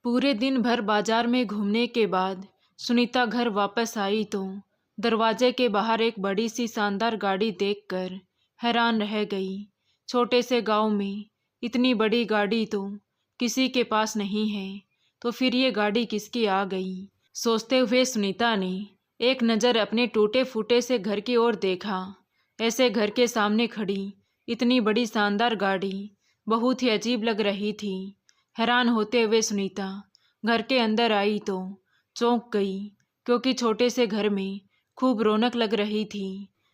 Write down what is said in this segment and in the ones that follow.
पूरे दिन भर बाजार में घूमने के बाद सुनीता घर वापस आई तो दरवाजे के बाहर एक बड़ी सी शानदार गाड़ी देखकर हैरान रह गई। छोटे से गांव में इतनी बड़ी गाड़ी तो किसी के पास नहीं है, तो फिर ये गाड़ी किसकी आ गई। सोचते हुए सुनीता ने एक नज़र अपने टूटे फूटे से घर की ओर देखा। ऐसे घर के सामने खड़ी इतनी बड़ी शानदार गाड़ी बहुत ही अजीब लग रही थी। हैरान होते हुए सुनीता घर के अंदर आई तो चौंक गई, क्योंकि छोटे से घर में खूब रौनक लग रही थी।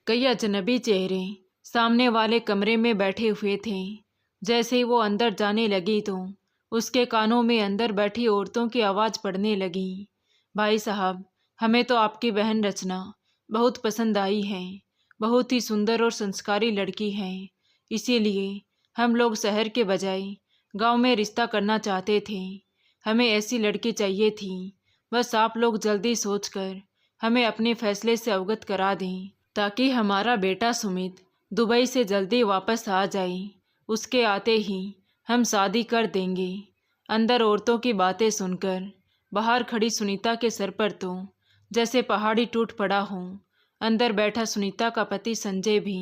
कई अजनबी चेहरे सामने वाले कमरे में बैठे हुए थे। जैसे ही वो अंदर जाने लगी तो उसके कानों में अंदर बैठी औरतों की आवाज़ पड़ने लगी। भाई साहब, हमें तो आपकी बहन रचना बहुत पसंद आई है। बहुत ही सुंदर और संस्कारी लड़की है, इसीलिए हम लोग शहर के बजाय गांव में रिश्ता करना चाहते थे। हमें ऐसी लड़की चाहिए थी। बस आप लोग जल्दी सोचकर हमें अपने फैसले से अवगत करा दें, ताकि हमारा बेटा सुमित दुबई से जल्दी वापस आ जाए। उसके आते ही हम शादी कर देंगे। अंदर औरतों की बातें सुनकर बाहर खड़ी सुनीता के सर पर तो जैसे पहाड़ी टूट पड़ा हो। अंदर बैठा सुनीता का पति संजय भी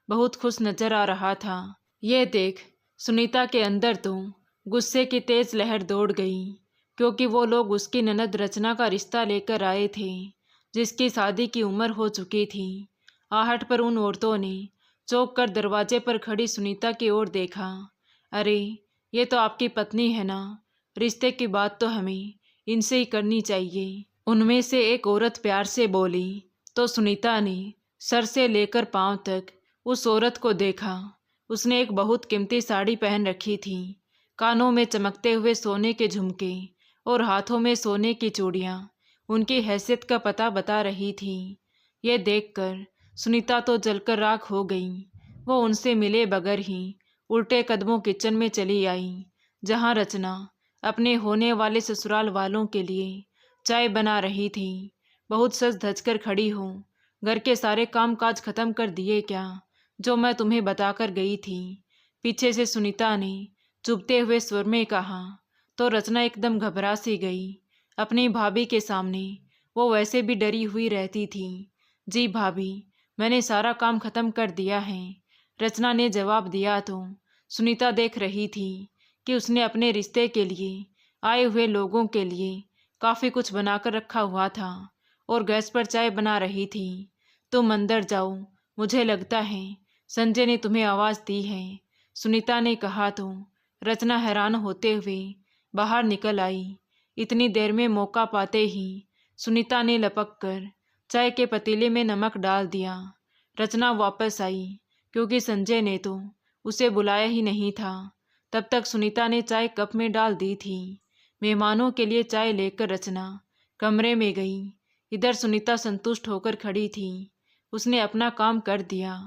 बहुत खुश नजर आ रहा था। यह देख सुनीता के अंदर तो गुस्से की तेज लहर दौड़ गई, क्योंकि वो लोग उसकी ननद रचना का रिश्ता लेकर आए थे, जिसकी शादी की उम्र हो चुकी थी। आहट पर उन औरतों ने चौंक कर दरवाजे पर खड़ी सुनीता की ओर देखा। अरे, ये तो आपकी पत्नी है ना, रिश्ते की बात तो हमें इनसे ही करनी चाहिए। उनमें से एक औरत प्यार से बोली तो सुनीता ने सर से लेकर पांव तक उस औरत को देखा। उसने एक बहुत कीमती साड़ी पहन रखी थी, कानों में चमकते हुए सोने के झुमके और हाथों में सोने की चूड़ियाँ उनकी हैसियत का पता बता रही थी। ये देखकर सुनीता तो जलकर राख हो गई। वो उनसे मिले बगैर ही उल्टे कदमों किचन में चली आई, जहाँ रचना अपने होने वाले ससुराल वालों के लिए चाय बना रही थी। बहुत सज धज कर खड़ी हो, घर के सारे काम काज खत्म कर दिए क्या, जो मैं तुम्हें बताकर गई थी। पीछे से सुनीता ने चुभते हुए स्वर में कहा तो रचना एकदम घबरा सी गई। अपनी भाभी के सामने वो वैसे भी डरी हुई रहती थी। जी भाभी, मैंने सारा काम खत्म कर दिया है, रचना ने जवाब दिया। तो सुनीता देख रही थी कि उसने अपने रिश्ते के लिए आए हुए लोगों के लिए काफ़ी कुछ बनाकर रखा हुआ था और गैस पर चाय बना रही थी। तुम अंदर जाओ, मुझे लगता है संजय ने तुम्हें आवाज़ दी है, सुनीता ने कहा। तो रचना हैरान होते हुए बाहर निकल आई। इतनी देर में मौका पाते ही सुनीता ने लपक कर चाय के पतीले में नमक डाल दिया। रचना वापस आई, क्योंकि संजय ने तो उसे बुलाया ही नहीं था। तब तक सुनीता ने चाय कप में डाल दी थी। मेहमानों के लिए चाय लेकर रचना कमरे में गई। इधर सुनीता संतुष्ट होकर खड़ी थी। उसने अपना काम कर दिया।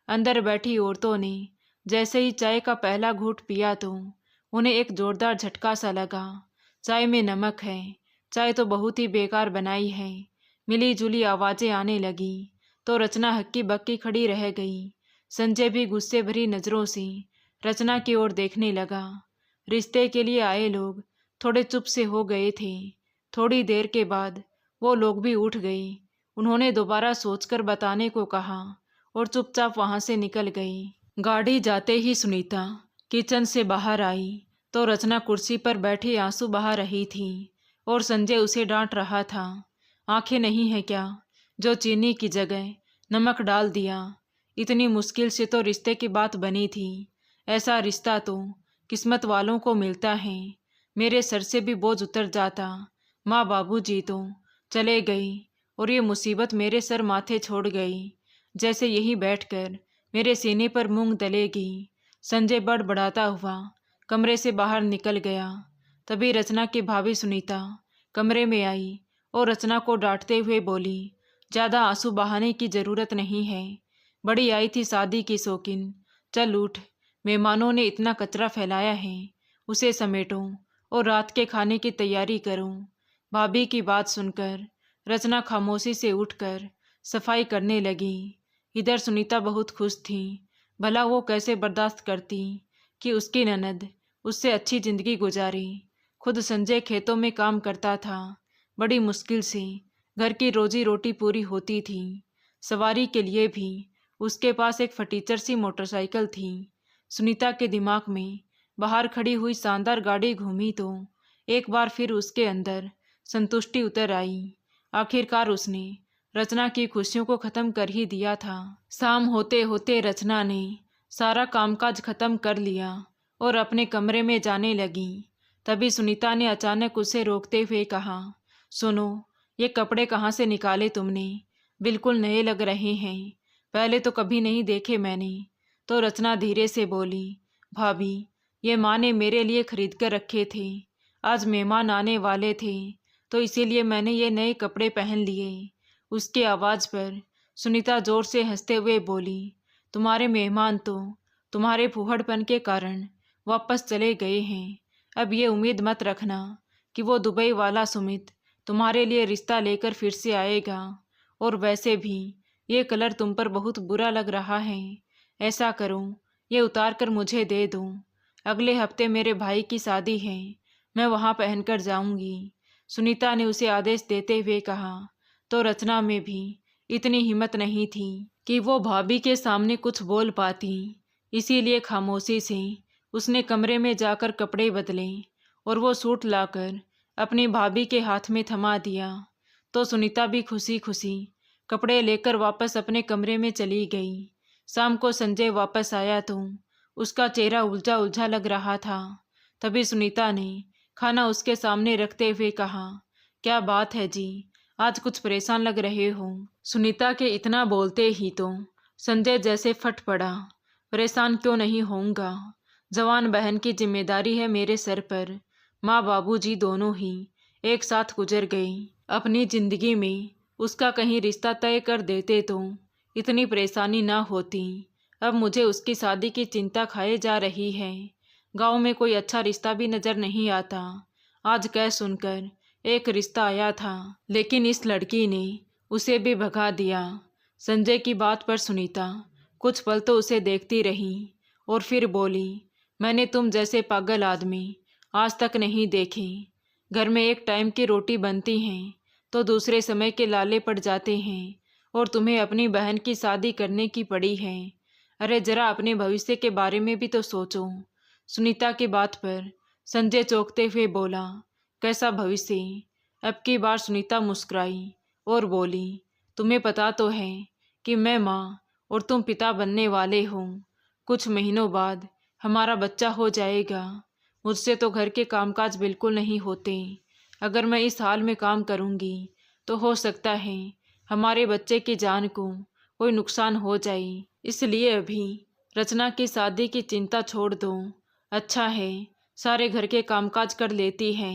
अंदर बैठी औरतों ने जैसे ही चाय का पहला घूंट पिया तो उन्हें एक जोरदार झटका सा लगा। चाय में नमक है, चाय तो बहुत ही बेकार बनाई है। मिली जुली आवाज़ें आने लगी तो रचना हक्की बक्की खड़ी रह गई। संजय भी गुस्से भरी नज़रों से रचना की ओर देखने लगा। रिश्ते के लिए आए लोग थोड़े चुप से हो गए थे। थोड़ी देर के बाद वो लोग भी उठ गए। उन्होंने दोबारा सोचकर बताने को कहा और चुपचाप वहाँ से निकल गई। गाड़ी जाते ही सुनीता किचन से बाहर आई तो रचना कुर्सी पर बैठी आंसू बहा रही थी और संजय उसे डांट रहा था। आंखें नहीं है क्या, जो चीनी की जगह नमक डाल दिया। इतनी मुश्किल से तो रिश्ते की बात बनी थी। ऐसा रिश्ता तो किस्मत वालों को मिलता है। मेरे सर से भी बोझ उतर जाता। माँ बाबूजी तो चले गई और ये मुसीबत मेरे सर माथे छोड़ गई। जैसे यहीं बैठकर मेरे सीने पर मूंग दलेगी। संजय बड़बड़ाता हुआ कमरे से बाहर निकल गया। तभी रचना की भाभी सुनीता कमरे में आई और रचना को डांटते हुए बोली, ज़्यादा आंसू बहाने की ज़रूरत नहीं है। बड़ी आई थी शादी की शौकीन, चल उठ। मेहमानों ने इतना कचरा फैलाया है, उसे समेटो और रात के खाने की तैयारी करो। भाभी की बात सुनकर रचना खामोशी से उठकर सफाई करने लगी। इधर सुनीता बहुत खुश थी। भला वो कैसे बर्दाश्त करती कि उसकी ननद उससे अच्छी ज़िंदगी गुजारे। खुद संजय खेतों में काम करता था। बड़ी मुश्किल से घर की रोजी रोटी पूरी होती थी। सवारी के लिए भी उसके पास एक फटीचर सी मोटरसाइकिल थी। सुनीता के दिमाग में बाहर खड़ी हुई शानदार गाड़ी घूमी तो एक बार फिर उसके अंदर संतुष्टि उतर आई। आखिरकार उसने रचना की खुशियों को खत्म कर ही दिया था। शाम होते होते रचना ने सारा कामकाज खत्म कर लिया और अपने कमरे में जाने लगी। तभी सुनीता ने अचानक उसे रोकते हुए कहा, सुनो, ये कपड़े कहाँ से निकाले तुमने? बिल्कुल नए लग रहे हैं, पहले तो कभी नहीं देखे मैंने। तो रचना धीरे से बोली, भाभी, ये माँ ने मेरे लिए खरीद कर रखे थे। आज मेहमान आने वाले थे तो इसीलिए मैंने ये नए कपड़े पहन लिए। उसकी आवाज़ पर सुनीता जोर से हंसते हुए बोली, तुम्हारे मेहमान तो तुम्हारे फूहड़पन के कारण वापस चले गए हैं। अब ये उम्मीद मत रखना कि वो दुबई वाला सुमित तुम्हारे लिए रिश्ता लेकर फिर से आएगा। और वैसे भी ये कलर तुम पर बहुत बुरा लग रहा है। ऐसा करो, ये उतार कर मुझे दे दो। अगले हफ्ते मेरे भाई की शादी है, मैं वहाँ पहनकर जाऊंगी। सुनीता ने उसे आदेश देते हुए कहा। तो रचना में भी इतनी हिम्मत नहीं थी कि वो भाभी के सामने कुछ बोल पाती। इसीलिए खामोशी से उसने कमरे में जाकर कपड़े बदले और वो सूट लाकर अपनी भाभी के हाथ में थमा दिया। तो सुनीता भी खुशी खुशी कपड़े लेकर वापस अपने कमरे में चली गई। शाम को संजय वापस आया तो उसका चेहरा उलझा उलझा लग रहा था। तभी सुनीता ने खाना उसके सामने रखते हुए कहा, क्या बात है जी, आज कुछ परेशान लग रहे हो? सुनीता के इतना बोलते ही तो संजय जैसे फट पड़ा। परेशान क्यों नहीं होऊंगा, जवान बहन की जिम्मेदारी है मेरे सर पर। माँ बाबूजी दोनों ही एक साथ गुजर गए। अपनी जिंदगी में उसका कहीं रिश्ता तय कर देते तो इतनी परेशानी ना होती। अब मुझे उसकी शादी की चिंता खाए जा रही है। गांव में कोई अच्छा रिश्ता भी नजर नहीं आता। आज कह सुनकर एक रिश्ता आया था, लेकिन इस लड़की ने उसे भी भगा दिया। संजय की बात पर सुनीता कुछ पल तो उसे देखती रही और फिर बोली, मैंने तुम जैसे पागल आदमी आज तक नहीं देखे। घर में एक टाइम की रोटी बनती है तो दूसरे समय के लाले पड़ जाते हैं, और तुम्हें अपनी बहन की शादी करने की पड़ी है। अरे जरा अपने भविष्य के बारे में भी तो सोचो। सुनीता की बात पर संजय चौंकते हुए बोला, कैसा भविष्य? अब की बार सुनीता मुस्कुराई और बोली, तुम्हें पता तो है कि मैं माँ और तुम पिता बनने वाले हो। कुछ महीनों बाद हमारा बच्चा हो जाएगा। मुझसे तो घर के कामकाज बिल्कुल नहीं होते। अगर मैं इस हाल में काम करूँगी तो हो सकता है हमारे बच्चे की जान को कोई नुकसान हो जाए। इसलिए अभी रचना की शादी की चिंता छोड़ दो। अच्छा है, सारे घर के कामकाज कर लेती है।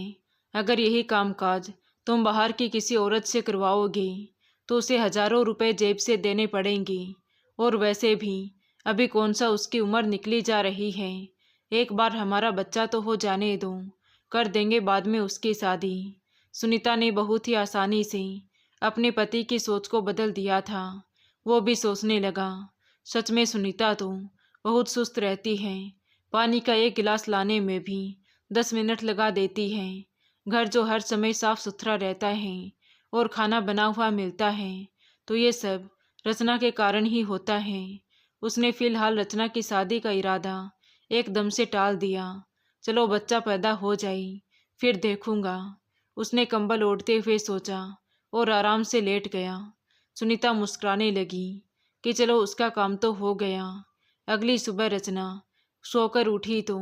अगर यही कामकाज तुम बाहर की किसी औरत से करवाओगे तो उसे हजारों रुपए जेब से देने पड़ेंगे। और वैसे भी अभी कौन सा उसकी उम्र निकली जा रही है। एक बार हमारा बच्चा तो हो जाने दो, कर देंगे बाद में उसकी शादी। सुनीता ने बहुत ही आसानी से अपने पति की सोच को बदल दिया था। वो भी सोचने लगा, सच में सुनीता तो बहुत सुस्त रहती है। पानी का एक गिलास लाने में भी 10 मिनट लगा देती है। घर जो हर समय साफ सुथरा रहता है और खाना बना हुआ मिलता है तो ये सब रचना के कारण ही होता है। उसने फिलहाल रचना की शादी का इरादा एकदम से टाल दिया। चलो बच्चा पैदा हो जाए फिर देखूंगा, उसने कंबल ओढ़ते हुए सोचा और आराम से लेट गया। सुनीता मुस्कुराने लगी कि चलो उसका काम तो हो गया। अगली सुबह रचना सोकर उठी तो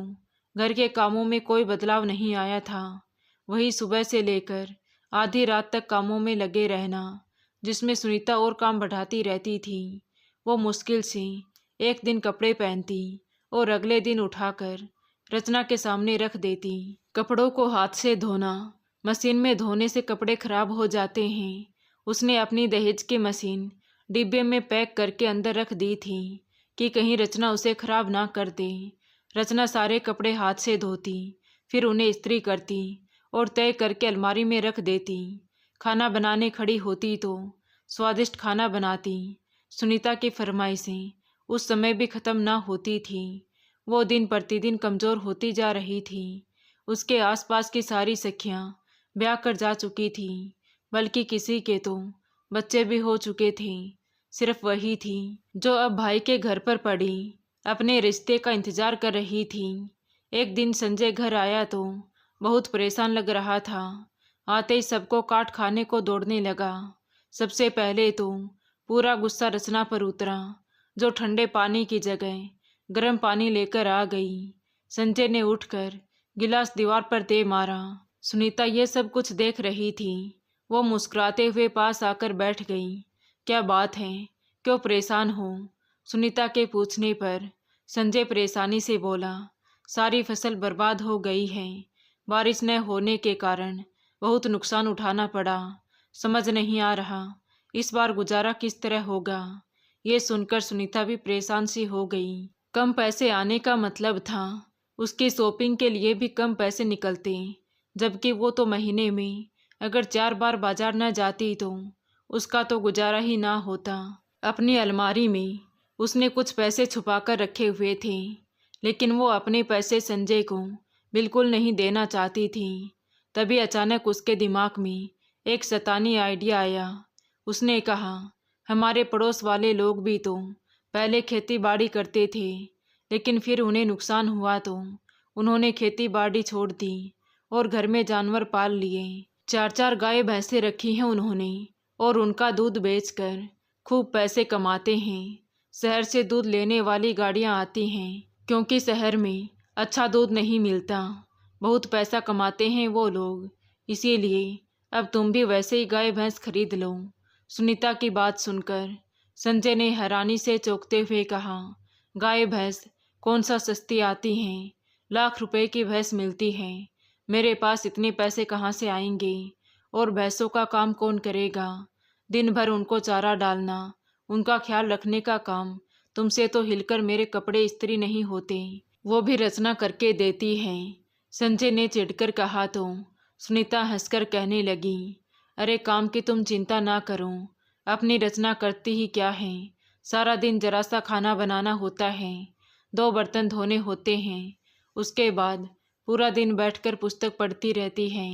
घर के कामों में कोई बदलाव नहीं आया था। वही सुबह से लेकर आधी रात तक कामों में लगे रहना, जिसमें सुनीता और काम बढ़ाती रहती थी। वो मुश्किल से एक दिन कपड़े पहनती और अगले दिन उठाकर रचना के सामने रख देती। कपड़ों को हाथ से धोना, मशीन में धोने से कपड़े खराब हो जाते हैं। उसने अपनी दहेज की मशीन डिब्बे में पैक करके अंदर रख दी थी कि कहीं रचना उसे खराब ना कर दे। रचना सारे कपड़े हाथ से धोती, फिर उन्हें इस्त्री करती और तय करके अलमारी में रख देती। खाना बनाने खड़ी होती तो स्वादिष्ट खाना बनाती। सुनीता की फरमाइशें उस समय भी ख़त्म ना होती थी। वो दिन प्रतिदिन कमज़ोर होती जा रही थी। उसके आसपास की सारी सखियां ब्याह कर जा चुकी थीं, बल्कि किसी के तो बच्चे भी हो चुके थे। सिर्फ वही थी जो अब भाई के घर पर पड़ी अपने रिश्ते का इंतजार कर रही थी। एक दिन संजय घर आया तो बहुत परेशान लग रहा था। आते ही सबको काट खाने को दौड़ने लगा। सबसे पहले तो पूरा गुस्सा रचना पर उतरा, जो ठंडे पानी की जगह गर्म पानी लेकर आ गई। संजय ने उठकर गिलास दीवार पर दे मारा। सुनीता ये सब कुछ देख रही थी। वो मुस्कुराते हुए पास आकर बैठ गई। क्या बात है, क्यों परेशान हो? सुनीता के पूछने पर संजय परेशानी से बोला, सारी फसल बर्बाद हो गई है। बारिश न होने के कारण बहुत नुकसान उठाना पड़ा। समझ नहीं आ रहा इस बार गुजारा किस तरह होगा। ये सुनकर सुनीता भी परेशान सी हो गई। कम पैसे आने का मतलब था उसकी शॉपिंग के लिए भी कम पैसे निकलते, जबकि वो तो महीने में अगर 4 बार बाजार न जाती तो उसका तो गुजारा ही ना होता। अपनी अलमारी में उसने कुछ पैसे छुपा कर रखे हुए थे, लेकिन वो अपने पैसे संजय को बिल्कुल नहीं देना चाहती थी। तभी अचानक उसके दिमाग में एक शैतानी आइडिया आया। उसने कहा, हमारे पड़ोस वाले लोग भी तो पहले खेती बाड़ी करते थे, लेकिन फिर उन्हें नुकसान हुआ तो उन्होंने खेती बाड़ी छोड़ दी और घर में जानवर पाल लिए। 4-4 गाय भैंसें रखी हैं उन्होंने और उनका दूध बेचकर खूब पैसे कमाते हैं। शहर से दूध लेने वाली गाड़ियां आती हैं, क्योंकि शहर में अच्छा दूध नहीं मिलता। बहुत पैसा कमाते हैं वो लोग, इसीलिए अब तुम भी वैसे ही गाय भैंस खरीद लो। सुनीता की बात सुनकर संजय ने हैरानी से चौंकते हुए कहा, गाय भैंस कौन सा सस्ती आती हैं? लाख रुपए की भैंस मिलती है। मेरे पास इतने पैसे कहाँ से आएंगे? और भैंसों का काम कौन करेगा? दिन भर उनको चारा डालना, उनका ख्याल रखने का काम तुमसे तो हिलकर मेरे कपड़े इस्त्री नहीं होते, वो भी रचना करके देती है। संजय ने चिढ़कर कहा तो सुनीता हंसकर कहने लगी, अरे काम की तुम चिंता ना करो, अपनी रचना करती ही क्या है। सारा दिन जरा सा खाना बनाना होता है, 2 बर्तन धोने होते हैं, उसके बाद पूरा दिन बैठकर पुस्तक पढ़ती रहती है।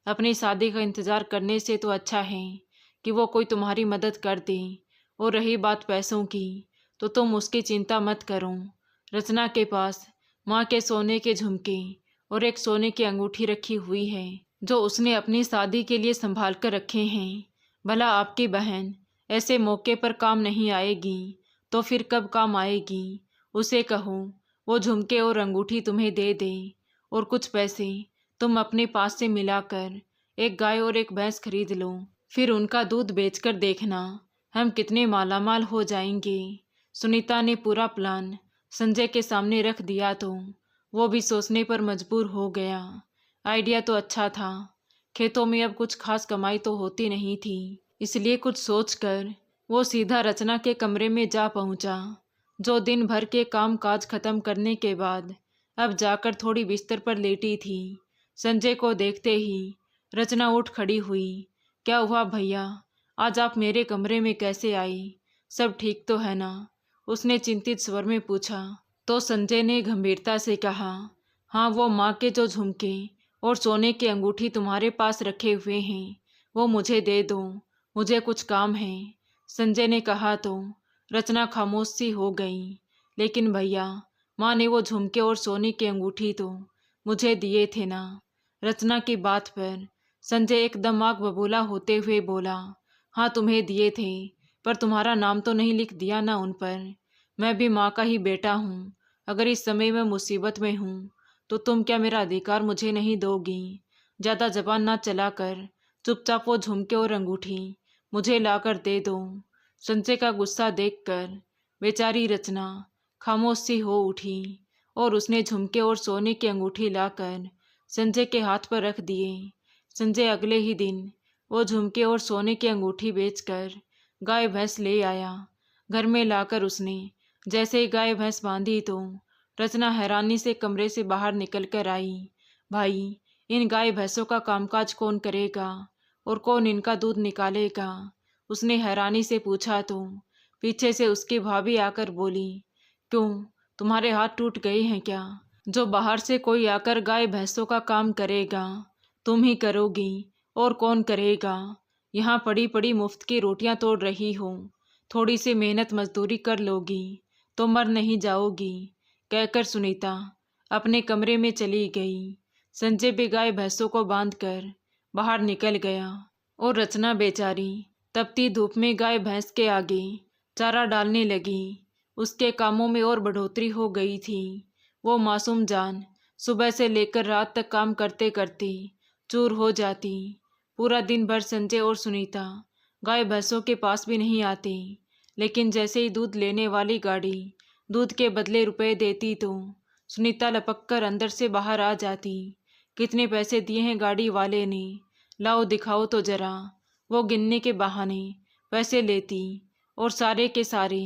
अपनी शादी का इंतज़ार करने से तो अच्छा है कि वो कोई तुम्हारी मदद कर दे। और रही बात पैसों की, तो तुम उसकी चिंता मत करो। रचना के पास माँ के सोने के झुमके और एक सोने की अंगूठी रखी हुई है, जो उसने अपनी शादी के लिए संभाल कर रखे हैं। भला आपकी बहन ऐसे मौके पर काम नहीं आएगी तो फिर कब काम आएगी? उसे कहो वो झुमके और अंगूठी तुम्हें दे दे, और कुछ पैसे तुम अपने पास से मिलाकर एक गाय और एक भैंस खरीद लो। फिर उनका दूध बेचकर देखना हम कितने मालामाल हो जाएंगे। सुनीता ने पूरा प्लान संजय के सामने रख दिया तो वो भी सोचने पर मजबूर हो गया। आइडिया तो अच्छा था, खेतों में अब कुछ खास कमाई तो होती नहीं थी, इसलिए कुछ सोचकर वो सीधा रचना के कमरे में जा पहुंचा, जो दिन भर के काम काज खत्म करने के बाद अब जाकर थोड़ी बिस्तर पर लेटी थी। संजय को देखते ही रचना उठ खड़ी हुई। क्या हुआ भैया, आज आप मेरे कमरे में कैसे आई? सब ठीक तो है ना? उसने चिंतित स्वर में पूछा। तो संजय ने गंभीरता से कहा, हाँ, वो माँ के जो झुमके और सोने की अंगूठी तुम्हारे पास रखे हुए हैं वो मुझे दे दो, मुझे कुछ काम है। संजय ने कहा तो रचना खामोश सी हो गई। लेकिन भैया, माँ ने वो झुमके और सोने की अंगूठी तो मुझे दिए थे ना? रचना की बात पर संजय एकदम आग बबूला होते हुए बोला, हाँ तुम्हें दिए थे, पर तुम्हारा नाम तो नहीं लिख दिया ना उन पर। मैं भी माँ का ही बेटा हूँ। अगर इस समय मैं मुसीबत में हूँ तो तुम क्या मेरा अधिकार मुझे नहीं दोगी? ज़्यादा जबान ना चलाकर चुपचाप वो झुमके और अंगूठी मुझे लाकर दे दो। संजय का गुस्सा देखकर बेचारी रचना खामोश सी हो उठी और उसने झुमके और सोने की अंगूठी लाकर संजय के हाथ पर रख दिए। संजय अगले ही दिन वो झुमके और सोने की अंगूठी बेचकर गाय भैंस ले आया। घर में लाकर उसने जैसे ही गाय भैंस बांधी तो रचना हैरानी से कमरे से बाहर निकल कर आई। भाई, इन गाय भैंसों का कामकाज कौन करेगा और कौन इनका दूध निकालेगा? उसने हैरानी से पूछा तो पीछे से उसकी भाभी आकर बोली, क्यों, तुम्हारे हाथ टूट गए हैं क्या? जो बाहर से कोई आकर गाय भैंसों का काम करेगा, तुम ही करोगी और कौन करेगा। यहाँ पड़ी पड़ी मुफ्त की रोटियां तोड़ रही हो, थोड़ी सी मेहनत मजदूरी कर लोगी तो मर नहीं जाओगी, कहकर सुनीता अपने कमरे में चली गई। संजय भी गाय भैंसों को बांधकर बाहर निकल गया और रचना बेचारी तपती धूप में गाय भैंस के आगे चारा डालने लगी। उसके कामों में और बढ़ोतरी हो गई थी। वो मासूम जान सुबह से लेकर रात तक काम करते करते चूर हो जाती। पूरा दिन भर संजय और सुनीता गाय भैंसों के पास भी नहीं आते, लेकिन जैसे ही दूध लेने वाली गाड़ी दूध के बदले रुपए देती तो सुनीता लपक कर अंदर से बाहर आ जाती। कितने पैसे दिए हैं गाड़ी वाले ने, लाओ दिखाओ तो जरा। वो गिनने के बहाने पैसे लेती और सारे के सारे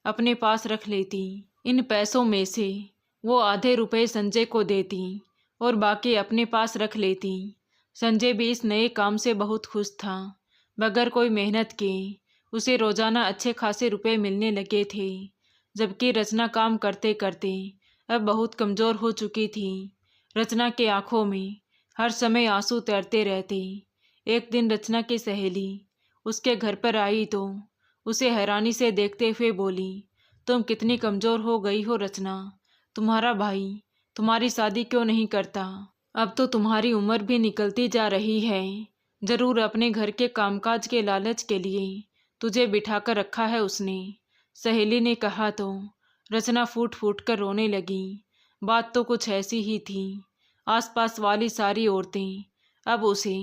अपने पास रख लेती। इन पैसों में से वो आधे रुपए संजय को देती और बाकी अपने पास रख लेती। संजय भी इस नए काम से बहुत खुश था। बगैर कोई मेहनत के उसे रोजाना अच्छे खासे रुपए मिलने लगे थे, जबकि रचना काम करते करते अब बहुत कमज़ोर हो चुकी थी। रचना के आंखों में हर समय आंसू तैरते रहते। एक दिन रचना की सहेली उसके घर पर आई तो उसे हैरानी से देखते हुए बोली, तुम कितनी कमज़ोर हो गई हो रचना। तुम्हारा भाई तुम्हारी शादी क्यों नहीं करता? अब तो तुम्हारी उम्र भी निकलती जा रही है। जरूर अपने घर के कामकाज के लालच के लिए तुझे बिठाकर रखा है उसने, सहेली ने कहा तो रचना फूट फूट कर रोने लगी। बात तो कुछ ऐसी ही थी। आसपास वाली सारी औरतें अब उसे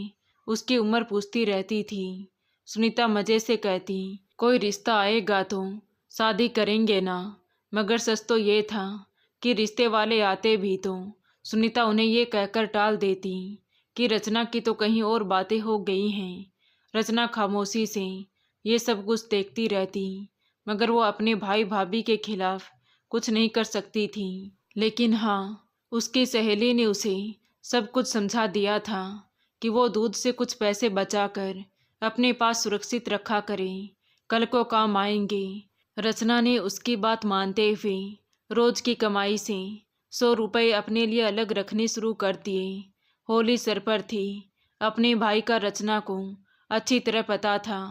उसकी उम्र पूछती रहती थी। सुनीता मज़े से कहती, कोई रिश्ता आएगा तो शादी करेंगे ना। मगर सच तो ये था कि रिश्ते वाले आते भी तो सुनीता उन्हें ये कहकर टाल देती कि रचना की तो कहीं और बातें हो गई हैं। रचना खामोशी से ये सब कुछ देखती रहती, मगर वो अपने भाई भाभी के खिलाफ कुछ नहीं कर सकती थी। लेकिन हाँ, उसकी सहेली ने उसे सब कुछ समझा दिया था कि वो दूध से कुछ पैसे बचाकर अपने पास सुरक्षित रखा करे, कल को काम आएंगे। रचना ने उसकी बात मानते हुए रोज की कमाई से 100 रुपये अपने लिए अलग रखने शुरू कर दिए। होली सर पर थी। अपने भाई का रचना को अच्छी तरह पता था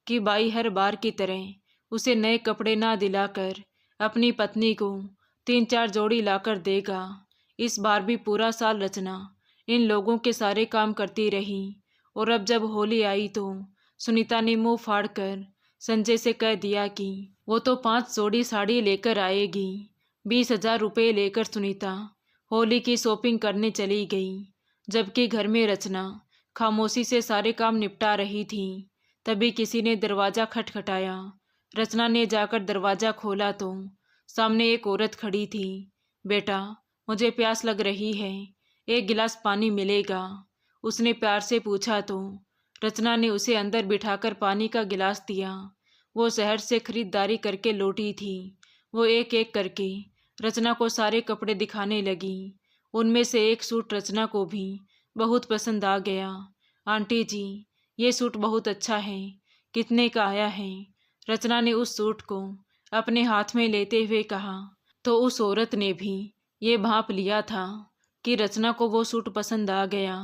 कि भाई हर बार की तरह उसे नए कपड़े ना दिलाकर अपनी पत्नी को 3-4 जोड़ी लाकर देगा। इस बार भी पूरा साल रचना इन लोगों के सारे काम करती रही और अब जब होली आई तो सुनीता ने मुंह फाड़कर संजय से कह दिया कि वो तो 5 जोड़ी साड़ी लेकर आएगी। 20,000 रुपये लेकर सुनीता होली की शॉपिंग करने चली गई, जबकि घर में रचना खामोशी से सारे काम निपटा रही थी। तभी किसी ने दरवाज़ा खटखटाया। रचना ने जाकर दरवाज़ा खोला तो सामने एक औरत खड़ी थी। बेटा, मुझे प्यास लग रही है, एक गिलास पानी मिलेगा? उसने प्यार से पूछा तो रचना ने उसे अंदर बिठाकर पानी का गिलास दिया। वो शहर से खरीदारी करके लौटी थी। वो एक एक करके रचना को सारे कपड़े दिखाने लगी। उनमें से एक सूट रचना को भी बहुत पसंद आ गया। आंटी जी, ये सूट बहुत अच्छा है, कितने का आया है? रचना ने उस सूट को अपने हाथ में लेते हुए कहा। तो उस औरत ने भी ये भांप लिया था कि रचना को वो सूट पसंद आ गया।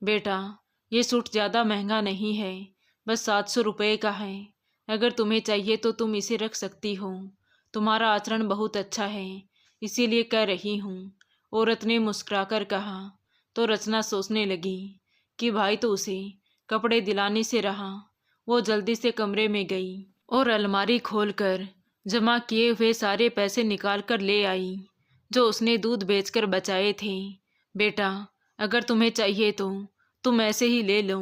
बेटा, ये सूट ज़्यादा महंगा नहीं है, बस 700 रुपये का है। अगर तुम्हें चाहिए तो तुम इसे रख सकती हो। तुम्हारा आचरण बहुत अच्छा है, इसीलिए कह रही हूँ, औरत ने मुस्कुराकर कहा। तो रचना सोचने लगी कि भाई तो उसे कपड़े दिलाने से रहा। वो जल्दी से कमरे में गई और अलमारी खोलकर जमा किए हुए सारे पैसे निकाल कर ले आई जो उसने दूध बेचकर बचाए थे। बेटा, अगर तुम्हें चाहिए तो तुम ऐसे ही ले लो,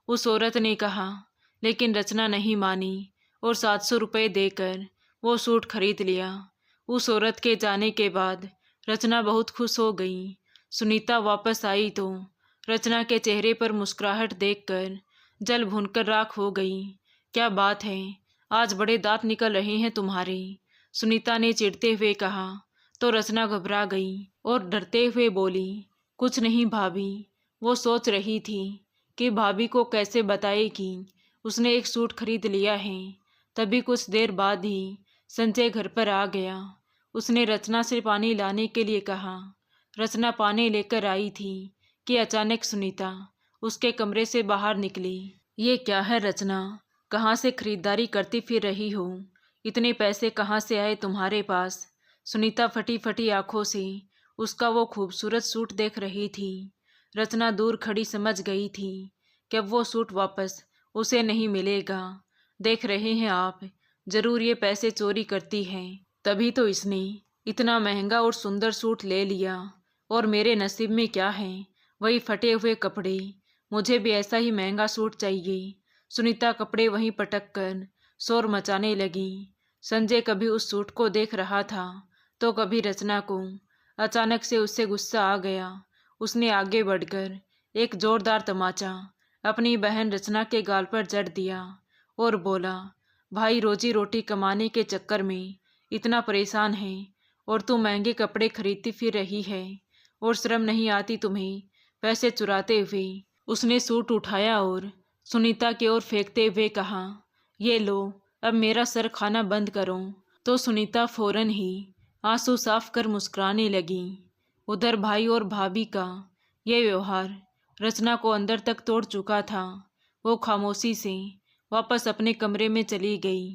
उस औरत ने कहा। लेकिन रचना नहीं मानी और 700 रुपये देकर वो सूट खरीद लिया। उस औरत के जाने के बाद रचना बहुत खुश हो गई। सुनीता वापस आई तो रचना के चेहरे पर मुस्कुराहट देखकर जल भुनकर राख हो गई। क्या बात है, आज बड़े दांत निकल रहे हैं तुम्हारे, सुनीता ने चिढ़ते हुए कहा। तो रचना घबरा गई और डरते हुए बोली, कुछ नहीं भाभी। वो सोच रही थी कि भाभी को कैसे बताए कि उसने एक सूट खरीद लिया है। तभी कुछ देर बाद ही संजय घर पर आ गया। उसने रचना से पानी लाने के लिए कहा। रचना पानी लेकर आई थी कि अचानक सुनीता उसके कमरे से बाहर निकली। ये क्या है रचना, कहाँ से खरीदारी करती फिर रही हो? इतने पैसे कहाँ से आए तुम्हारे पास? सुनीता फटी फटी आंखों से उसका वो खूबसूरत सूट देख रही थी। रचना दूर खड़ी समझ गई थी कि अब वो सूट वापस उसे नहीं मिलेगा। देख रहे हैं आप, जरूर ये पैसे चोरी करती है, तभी तो इसने इतना महंगा और सुंदर सूट ले लिया। और मेरे नसीब में क्या है? वही फटे हुए कपड़े। मुझे भी ऐसा ही महंगा सूट चाहिए। सुनीता कपड़े वहीं पटक कर शोर मचाने लगी। संजय कभी उस सूट को देख रहा था तो कभी रचना को। अचानक से उससे गुस्सा आ गया। उसने आगे बढ़कर एक जोरदार तमाचा अपनी बहन रचना के गाल पर जड़ दिया और बोला, भाई रोजी रोटी कमाने के चक्कर में इतना परेशान है और तू महंगे कपड़े खरीदती फिर रही है, और शर्म नहीं आती तुम्हें पैसे चुराते हुए? उसने सूट उठाया और सुनीता की ओर फेंकते हुए कहा, ये लो, अब मेरा सर खाना बंद करो। तो सुनीता फौरन ही आंसू साफ कर मुस्कुराने लगी। उधर भाई और भाभी का ये व्यवहार रचना को अंदर तक तोड़ चुका था। वो खामोशी से वापस अपने कमरे में चली गई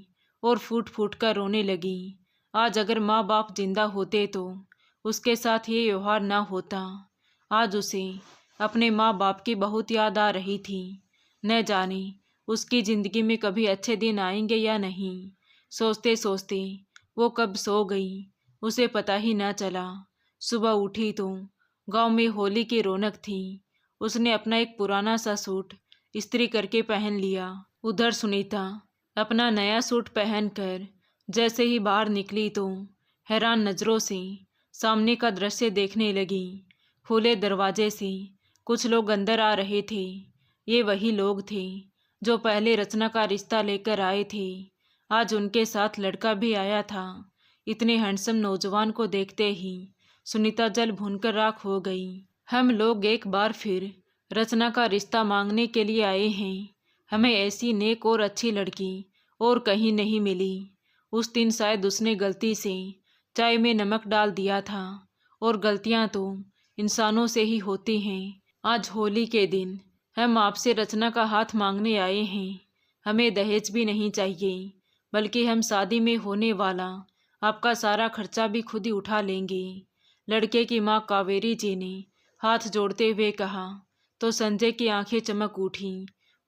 और फूट फूट कर रोने लगी। आज अगर माँ बाप जिंदा होते तो उसके साथ ये व्यवहार ना होता। आज उसे अपने माँ बाप की बहुत याद आ रही थी। न जाने उसकी जिंदगी में कभी अच्छे दिन आएंगे या नहीं। सोचते सोचते वो कब सो गई उसे पता ही ना चला। सुबह उठी तो गांव में होली की रौनक थी। उसने अपना एक पुराना सा सूट इस्त्री करके पहन लिया। उधर सुनीता अपना नया सूट पहनकर जैसे ही बाहर निकली तो हैरान नज़रों से सामने का दृश्य देखने लगी। खुले दरवाजे से कुछ लोग अंदर आ रहे थे। ये वही लोग थे जो पहले रचना का रिश्ता लेकर आए थे। आज उनके साथ लड़का भी आया था। इतने हैंडसम नौजवान को देखते ही सुनीता जल भूनकर राख हो गई। हम लोग एक बार फिर रचना का रिश्ता मांगने के लिए आए हैं। हमें ऐसी नेक और अच्छी लड़की और कहीं नहीं मिली। उस दिन शायद उसने गलती से चाय में नमक डाल दिया था, और गलतियां तो इंसानों से ही होती हैं। आज होली के दिन हम आपसे रचना का हाथ मांगने आए हैं। हमें दहेज भी नहीं चाहिए, बल्कि हम शादी में होने वाला आपका सारा खर्चा भी खुद ही उठा लेंगे। लड़के की माँ कावेरी जी ने हाथ जोड़ते हुए कहा तो संजय की आंखें चमक उठी।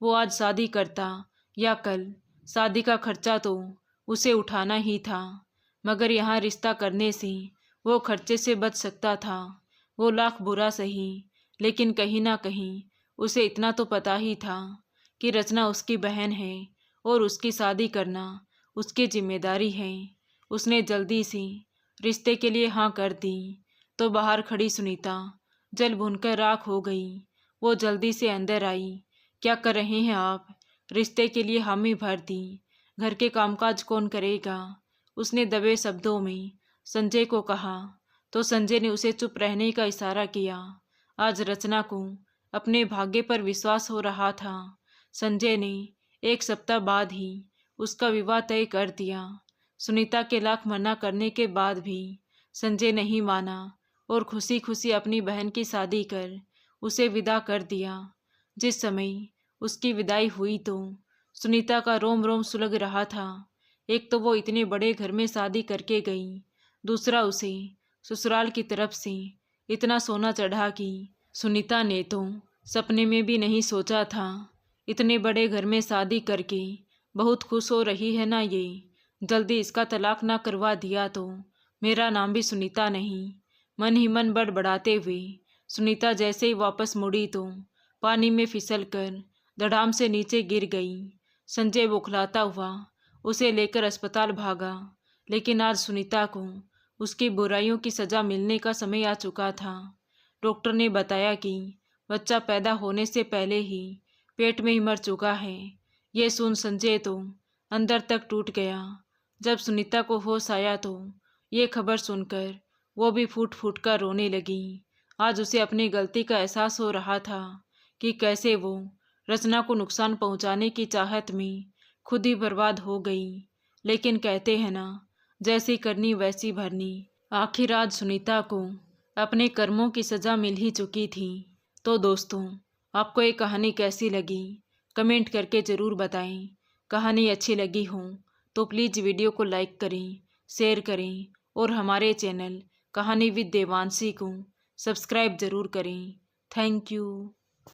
वो आज शादी करता या कल, शादी का खर्चा तो उसे उठाना ही था, मगर यहाँ रिश्ता करने से वो खर्चे से बच सकता था। वो लाख बुरा सही, लेकिन कहीं ना कहीं उसे इतना तो पता ही था कि रचना उसकी बहन है और उसकी शादी करना उसकी जिम्मेदारी है। उसने जल्दी से रिश्ते के लिए हाँ कर दी तो बाहर खड़ी सुनीता जल भुनकर राख हो गई। वो जल्दी से अंदर आई। क्या कर रहे हैं आप? रिश्ते के लिए हामी भर दी, घर के कामकाज कौन करेगा? उसने दबे शब्दों में संजय को कहा तो संजय ने उसे चुप रहने का इशारा किया। आज रचना को अपने भाग्य पर विश्वास हो रहा था। संजय ने 1 सप्ताह बाद ही उसका विवाह तय कर दिया। सुनीता के लाख मना करने के बाद भी संजय नहीं माना और खुशी खुशी अपनी बहन की शादी कर उसे विदा कर दिया। जिस समय उसकी विदाई हुई तो सुनीता का रोम रोम सुलग रहा था। एक तो वो इतने बड़े घर में शादी करके गई, दूसरा उसे ससुराल की तरफ से इतना सोना चढ़ा कि सुनीता ने तो सपने में भी नहीं सोचा था। इतने बड़े घर में शादी करके बहुत खुश हो रही है ना ये, जल्दी इसका तलाक ना करवा दिया तो मेरा नाम भी सुनीता नहीं। मन ही मन बड़बड़ाते हुए सुनीता जैसे ही वापस मुड़ी तो पानी में फिसल कर धड़ाम से नीचे गिर गई। संजय बौखलाता हुआ उसे लेकर अस्पताल भागा, लेकिन आज सुनीता को उसकी बुराइयों की सज़ा मिलने का समय आ चुका था। डॉक्टर ने बताया कि बच्चा पैदा होने से पहले ही पेट में ही मर चुका है। ये सुन संजय तो अंदर तक टूट गया। जब सुनीता को होश आया तो ये खबर सुनकर वो भी फूट फूट कर रोने लगी। आज उसे अपनी गलती का एहसास हो रहा था कि कैसे वो रचना को नुकसान पहुंचाने की चाहत में खुद ही बर्बाद हो गई। लेकिन कहते हैं ना, जैसी करनी वैसी भरनी। आखिर आज सुनीता को अपने कर्मों की सज़ा मिल ही चुकी थी। तो दोस्तों, आपको ये कहानी कैसी लगी कमेंट करके ज़रूर बताएं। कहानी अच्छी लगी हो तो प्लीज़ वीडियो को लाइक करें, शेयर करें और हमारे चैनल कहानी विद देवांशी को सब्सक्राइब ज़रूर करें। Thank you.